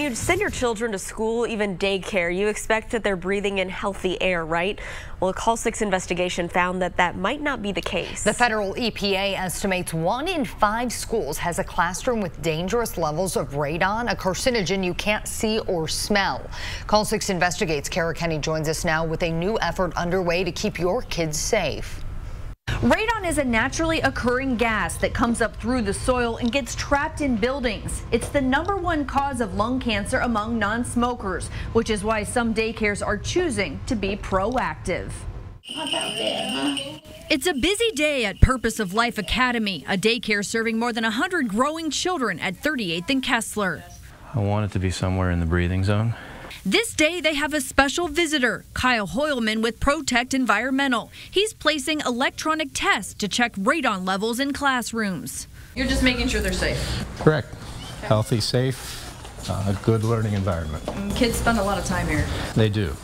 You send your children to school, even daycare, you expect that they're breathing in healthy air, right? Well, a Call 6 investigation found that that might not be the case. The federal EPA estimates 1 in 5 schools has a classroom with dangerous levels of radon, a carcinogen you can't see or smell. Call 6 investigates. Kara Kenny joins us now with a new effort underway to keep your kids safe. Radon is a naturally occurring gas that comes up through the soil and gets trapped in buildings. It's the #1 cause of lung cancer among non-smokers, which is why some daycares are choosing to be proactive. It's a busy day at Purpose of Life Academy, a daycare serving more than 100 growing children at 38th and Kessler. I want it to be somewhere in the breathing zone. This day, they have a special visitor, Kyle Hoyleman with Protect Environmental. He's placing electronic tests to check radon levels in classrooms. You're just making sure they're safe? Correct. Okay. Healthy, safe, good learning environment. Kids spend a lot of time here. They do.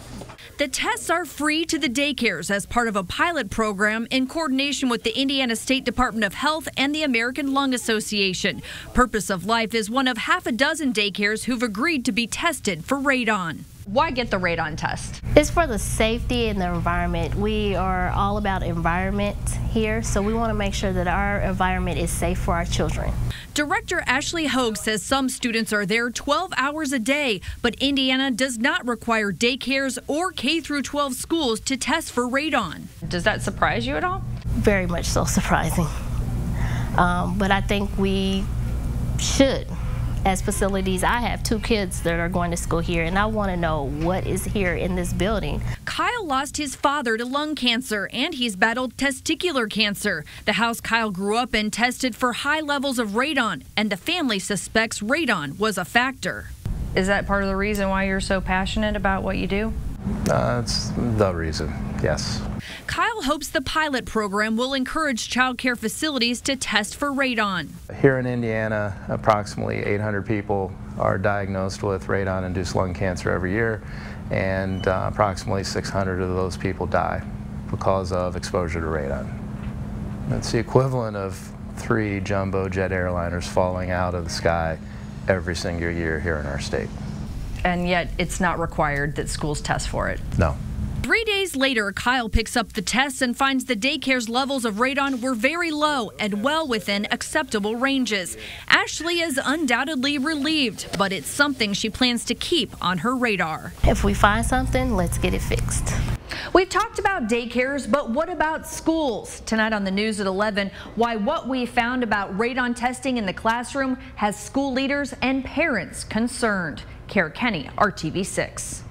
The tests are free to the daycares as part of a pilot program in coordination with the Indiana State Department of Health and the American Lung Association. Purpose of Life is one of half a dozen daycares who've agreed to be tested for radon. Why get the radon test? It's for the safety and the environment. We are all about environment here, so we want to make sure that our environment is safe for our children. Director Ashley Hogue says some students are there 12 hours a day, but Indiana does not require daycares or K-12 schools to test for radon. Does that surprise you at all? Very much so surprising. But I think we should. As facilities, I have 2 kids that are going to school here, and I want to know what is here in this building. Kyle lost his father to lung cancer, and he's battled testicular cancer. The house Kyle grew up in tested for high levels of radon, and the family suspects radon was a factor. Is that part of the reason why you're so passionate about what you do? That's the reason, yes. Kyle hopes the pilot program will encourage child care facilities to test for radon. Here in Indiana, approximately 800 people are diagnosed with radon-induced lung cancer every year, and approximately 600 of those people die because of exposure to radon. It's the equivalent of 3 jumbo jet airliners falling out of the sky every single year here in our state. And yet it's not required that schools test for it? No. 3 days later, Kyle picks up the tests and finds the daycare's levels of radon were very low and well within acceptable ranges. Ashley is undoubtedly relieved, but it's something she plans to keep on her radar. If we find something, let's get it fixed. We've talked about daycares, but what about schools? Tonight on the news at 11, why what we found about radon testing in the classroom has school leaders and parents concerned. Kara Kenny, RTV6.